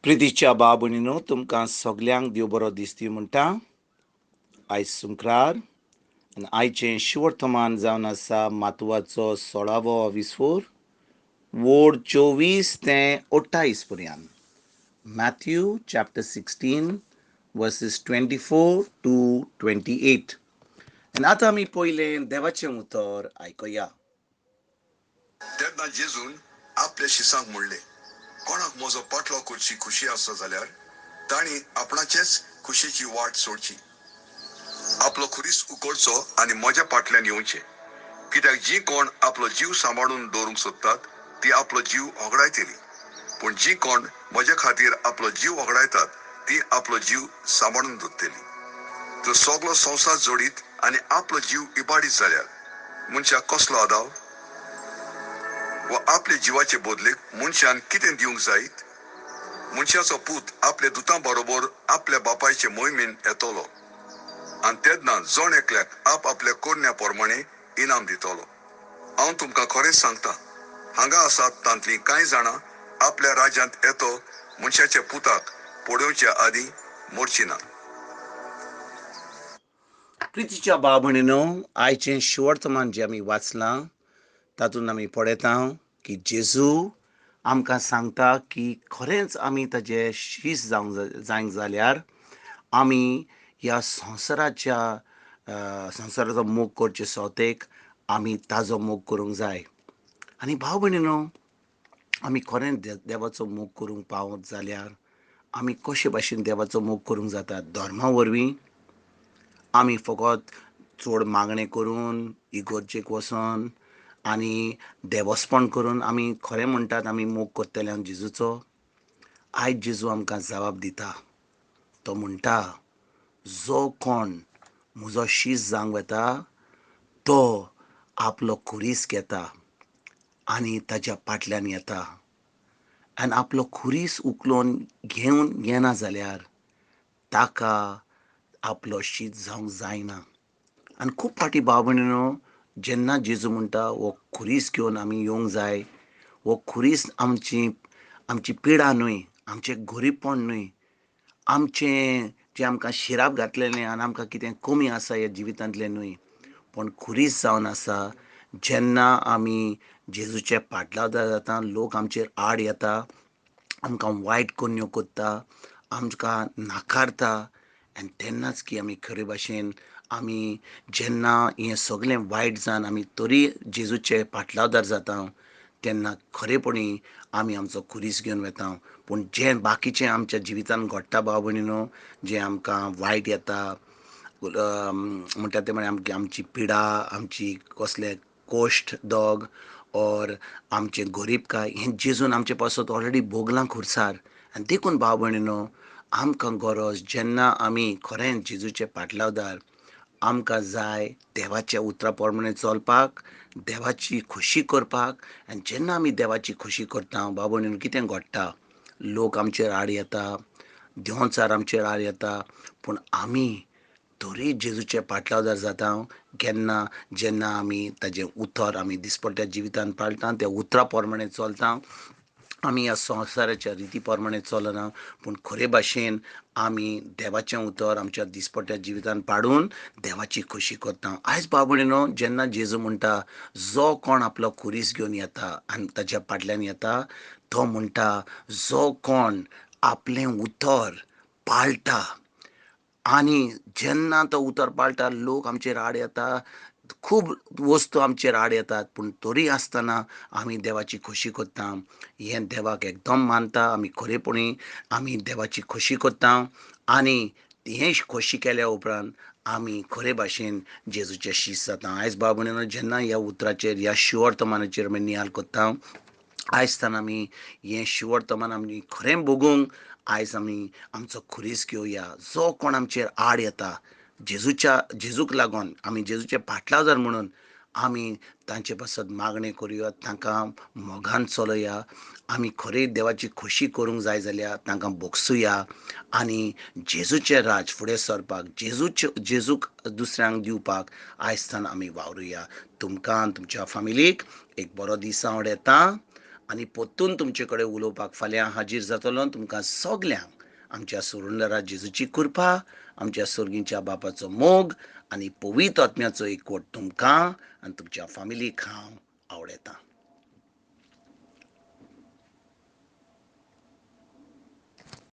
प्रितीच्या बाबुणीनो तुमकां सगल्यांक देव बरो दीस दिवं म्हणटा. आयज सुंक्रार आनी आयचें शिवर्तमान जावन आसा मातवाचो 16वो विसवोर वोड 24 ते 28 पर्यंत. मॅथ्यू चॅप्टर 16 वर्सेस 24 to 28. आनी आतां आमी पयलें देवाचें उतर आयकया. तेन्ना जेजून आपल्या शिसांक म्हणलें, कोणाक म्हजो पाटलो करची खुशी आसा जाल्यार तांणी आपणाचेच खुशेची वाट सोडची. आपलो खुरीस उखडचो आनी म्हज्या फाटल्यान येवचें. कित्याक जीं कोण आपलो जीव सांबाळून दवरूंक सोदतात ती आपलो जीव होगडायतली, पूण जीं कोण म्हजे खातीर आपलो जीव होगडायतात ती आपलो जीव सांबाळून दवरतली. तो सगलो संवसार जोडीत आनी आपलो जीव इबाडीत जाल्यार मनशाक कसलो आदाव? वा आपल्या जिवाचे बदलेक मनशान कितें दिवंक जायत? मनशाचो पूत आपल्या दुतां बरोबर आपल्या बापायचे मोहिमेन येतलो आनी तेन्ना जण एकल्याक आपल्या कोरण्या प्रमाणे इनाम दितलो. हांव तुमकां खरेंच सांगता, हांगा आसात तांतलीं कांय जाणां आपल्या राज्यांत येतो मनशाच्या पुताक पळोवच्या आदीं मरची ना. प्रितीच्या बाबुणीनो आयचें शिवर्तमान जें आमी वाचलां तातूंत आमी पळयता की जेजू आमकां सांगता की खरेंच आमी ताजे शीश जावंक जाल्यार आमी ह्या संवसाराचो मोग करचे सोतेक आमी ताजो मोग करूंक जाय. आनी भाव भयणीनो, आमी खरेंच देवाचो मोग करूंक पावत जाल्यार आमी कशे भाशेन देवाचो मोग करूंक जाता? धर्मा वरवीं आमी फकत चड मागणें करून इगर्जेक वचोन आनी देवस्पण करून आमी खरें म्हणटात आमी मोग करतले हांव जेजूचो. आयज जेजू आमकां जबाब दिता. तो म्हणटा, जो कोण म्हजो शीस जावंक वेता तो आपलो खुरीस घेता आनी ताच्या फाटल्यान येता. आनी आपलो खुरीस उखलून घेना जाल्यार ताका आपलो शीस जावंक जायना. आनी खूब फावटी भाव भयणीनो, जेन्ना जेजू म्हणटा हो खुरीस घेवन आमी येवंक जाय, हो खुरीस आमची पिडा न्हय, आमचें गरीबपण न्हय, आमचें जें आमकां शिराप घातलेलें आनी आमकां कितें कमी आसा ह्या जिवितांतलें न्हय, पूण खुरीस जावन आसा जेन्ना आमी जेजूचे फाटलावदार जाता, लोक आमचेर आड येता, आमकां वायट कोन्यो कोत्ता, आमकां नाकारता, आनी तेन्नाच की आमी खरे भाशेन आमी जेन्ना हें सगळें वायट जावन आमी तरी जेजूचे फाटलावदार जाता तेन्ना खरेपणी आमी आमचो खुरीस घेवन वेता. पूण जें बाकीचें आमच्या जिवितांत घडटा भाव भयणीनो, जें आमकां वायट येता, म्हणटा ते म्हळ्यार आमची पिडा, आमची कसले कोश्ट दोग ऑर आमचें गरीबकाय हें जेजून आमचे पासत ऑलरेडी भोगलां खुर्सार. आनी देखून भाव भयणीनो, आमकां गरज जेन्ना आमी खरेंच जेजूचे फाटलावदार आमकां जाय देवाच्या उतरा प्रमाणे चलपाक, देवाची खोशी करपाक. आनी जेन्ना आमी देवाची खोशी करता भाव भयणीनो, कितें घडटा? लोक आमचेर आड येता, देंवचार आमचेर आड येता, पूण आमी तरी जेजूचे फाटलावदार जाता जेन्ना आमी ताजें उतर आमी दिसपट्ट्या जिवितांत पाळटा, त्या उतरा प्रमाणे चलता. आमी ह्या संवसाराच्या रिती प्रमाणे चलना, पूण खरे भाशेन आमी देवाचें उतर आमच्या दिसपट्ट्या जिवितांत पाडून देवाची खोशी करता. आयज भाव भयणीनो, जेन्ना जेजू म्हणटा जो कोण आपलो खुरीस घेवन येता आनी ताच्या फाटल्यान येता, तो म्हणटा जो कोण आपलें उतर पाळटा. आनी जेन्ना तो उतर पाळटा, लोक आमचेर आड येता, खूब वस्तू आमचेर आड येतात, पूण तरी आसतना आमी देवाची खोशी करता. हें देवाक एकदम मानता. आमी खरेपणी आमी देवाची खोशी करता आनी हें खोशी केल्या उपरांत आमी खरे भाशेन जेजूचे शीश जाता. आयज भाव भयणीनो, जेन्ना ह्या उतराचेर ह्या शिवर्तमानाचेर आमी नियाळ करता, आयज तान आमी हें शिवर्तमान आमी खरें भोगूंक आयज आमी आमचो खुरीस घेवया. जो कोण आमचेर आड येता, जेजूक लागून आमी जेजूचे फाटलावदार म्हणून आमी तांचे पासत मागणें करुया, तांकां मोगान चलया. आमी खरें देवाची खोशी करूंक जाय जाल्यार तांकां बोगसुया आनी जेजूचें राज फुडें सरपाक, जेजूक दुसऱ्यांक दिवपाक आयज तान आमी वावरुया. तुमकां आनी तुमच्या फॅमिलीक एक बरो दीस हांव येता. आनी परतून तुमचे कडेन उलोवपाक फाल्यां हाजीर जातलो. तुमकां सगल्यांक आमच्या सोडूनलेला जेजूची कृपा, आमच्या सर्गीच्या बापाचो मोग आनी पवित्र आत्म्याचो एकवट तुमकां आनी तुमच्या फॅमिलीक हांव आवडयतां.